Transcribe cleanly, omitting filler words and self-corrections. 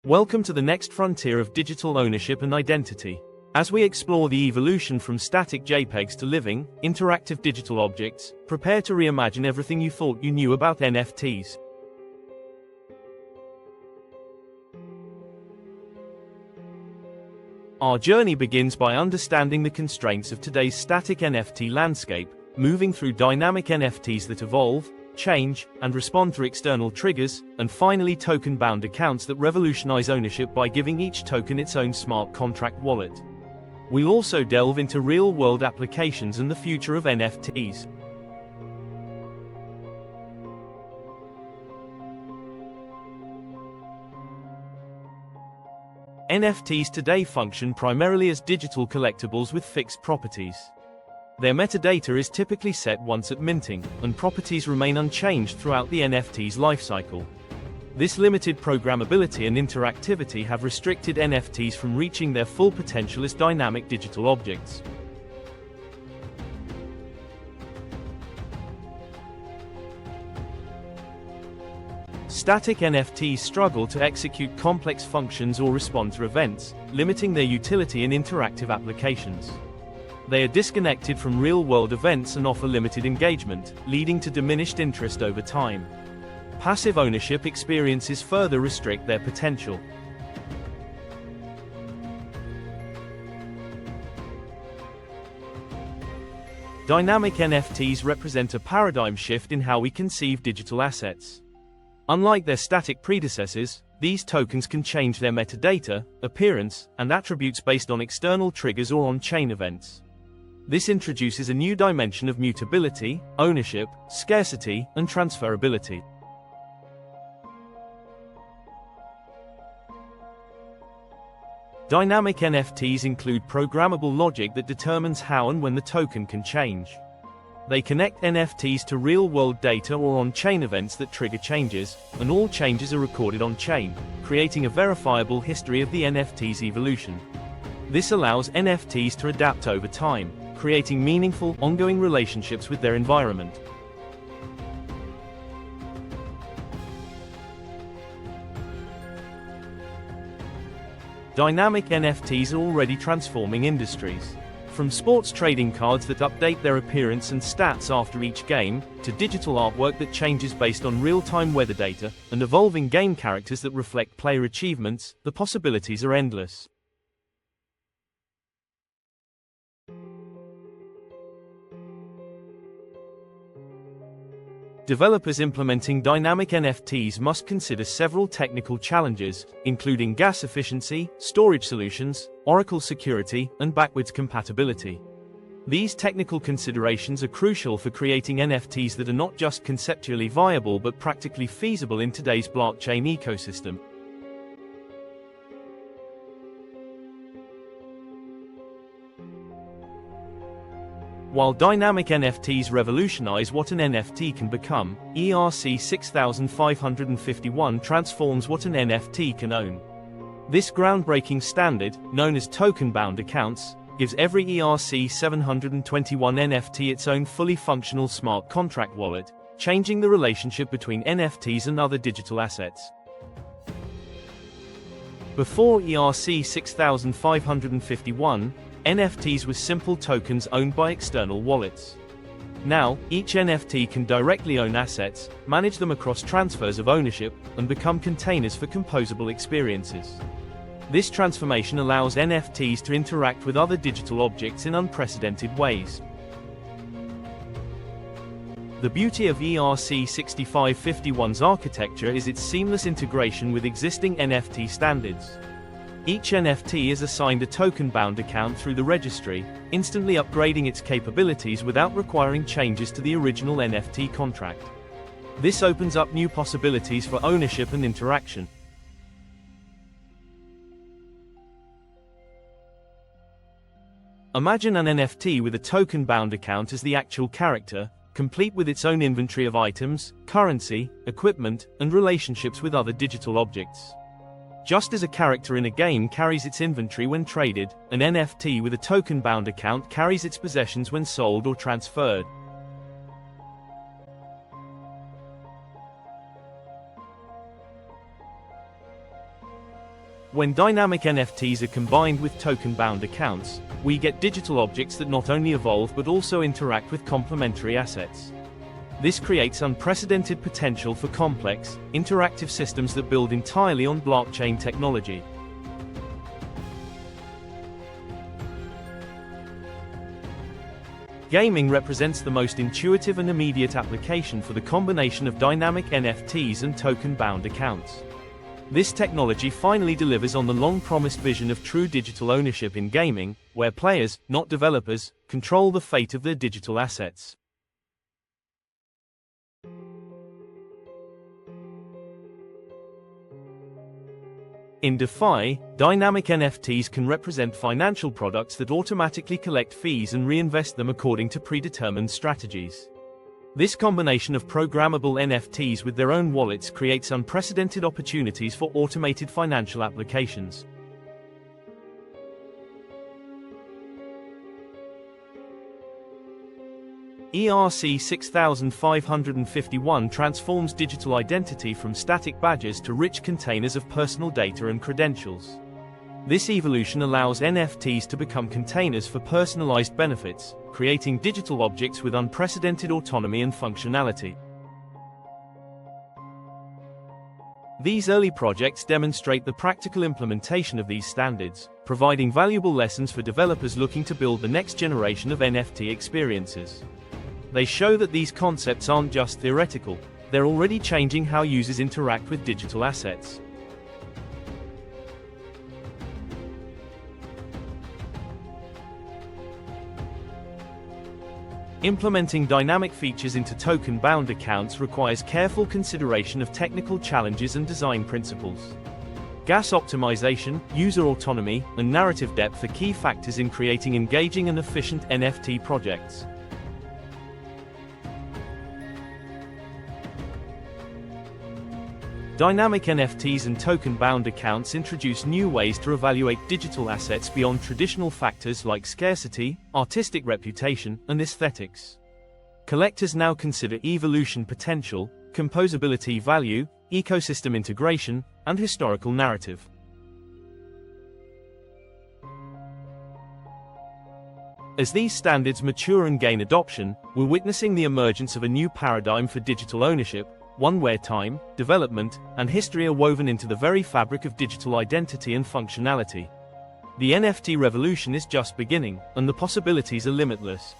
Welcome to the next frontier of digital ownership and identity. As we explore the evolution from static JPEGs to living, interactive digital objects, prepare to reimagine everything you thought you knew about NFTs. Our journey begins by understanding the constraints of today's static NFT landscape, moving through dynamic NFTs that evolve, change, and respond to external triggers, and finally token-bound accounts that revolutionize ownership by giving each token its own smart contract wallet. We'll also delve into real-world applications and the future of NFTs. NFTs today function primarily as digital collectibles with fixed properties. Their metadata is typically set once at minting, and properties remain unchanged throughout the NFT's lifecycle. This limited programmability and interactivity have restricted NFTs from reaching their full potential as dynamic digital objects. Static NFTs struggle to execute complex functions or respond to events, limiting their utility in interactive applications. They are disconnected from real-world events and offer limited engagement, leading to diminished interest over time. Passive ownership experiences further restrict their potential. Dynamic NFTs represent a paradigm shift in how we conceive digital assets. Unlike their static predecessors, these tokens can change their metadata, appearance, and attributes based on external triggers or on-chain events. This introduces a new dimension of mutability, ownership, scarcity, and transferability. Dynamic NFTs include programmable logic that determines how and when the token can change. They connect NFTs to real-world data or on-chain events that trigger changes, and all changes are recorded on-chain, creating a verifiable history of the NFT's evolution. This allows NFTs to adapt over time, creating meaningful, ongoing relationships with their environment. Dynamic NFTs are already transforming industries. From sports trading cards that update their appearance and stats after each game, to digital artwork that changes based on real-time weather data, and evolving game characters that reflect player achievements, the possibilities are endless. Developers implementing dynamic NFTs must consider several technical challenges, including gas efficiency, storage solutions, Oracle security, and backwards compatibility. These technical considerations are crucial for creating NFTs that are not just conceptually viable but practically feasible in today's blockchain ecosystem. While dynamic NFTs revolutionize what an NFT can become, ERC 6551 transforms what an NFT can own. This groundbreaking standard, known as token-bound accounts, gives every ERC 721 NFT its own fully functional smart contract wallet, changing the relationship between NFTs and other digital assets. Before ERC 6551, NFTs were simple tokens owned by external wallets. Now, each NFT can directly own assets, manage them across transfers of ownership, and become containers for composable experiences. This transformation allows NFTs to interact with other digital objects in unprecedented ways. The beauty of ERC 6551's architecture is its seamless integration with existing NFT standards. Each NFT is assigned a token-bound account through the registry, instantly upgrading its capabilities without requiring changes to the original NFT contract. This opens up new possibilities for ownership and interaction. Imagine an NFT with a token-bound account as the actual character, complete with its own inventory of items, currency, equipment, and relationships with other digital objects. Just as a character in a game carries its inventory when traded, an NFT with a token-bound account carries its possessions when sold or transferred. When dynamic NFTs are combined with token-bound accounts, we get digital objects that not only evolve but also interact with complementary assets. This creates unprecedented potential for complex, interactive systems that build entirely on blockchain technology. Gaming represents the most intuitive and immediate application for the combination of dynamic NFTs and token-bound accounts. This technology finally delivers on the long-promised vision of true digital ownership in gaming, where players, not developers, control the fate of their digital assets. In DeFi, dynamic NFTs can represent financial products that automatically collect fees and reinvest them according to predetermined strategies. This combination of programmable NFTs with their own wallets creates unprecedented opportunities for automated financial applications. ERC 6551 transforms digital identity from static badges to rich containers of personal data and credentials. This evolution allows NFTs to become containers for personalized benefits, creating digital objects with unprecedented autonomy and functionality. These early projects demonstrate the practical implementation of these standards, providing valuable lessons for developers looking to build the next generation of NFT experiences. They show that these concepts aren't just theoretical, they're already changing how users interact with digital assets. Implementing dynamic features into token-bound accounts requires careful consideration of technical challenges and design principles. Gas optimization, user autonomy, and narrative depth are key factors in creating engaging and efficient NFT projects. Dynamic NFTs and token-bound accounts introduce new ways to evaluate digital assets beyond traditional factors like scarcity, artistic reputation, and aesthetics. Collectors now consider evolution potential, composability value, ecosystem integration, and historical narrative. As these standards mature and gain adoption, we're witnessing the emergence of a new paradigm for digital ownership, one where time, development, and history are woven into the very fabric of digital identity and functionality. The NFT revolution is just beginning, and the possibilities are limitless.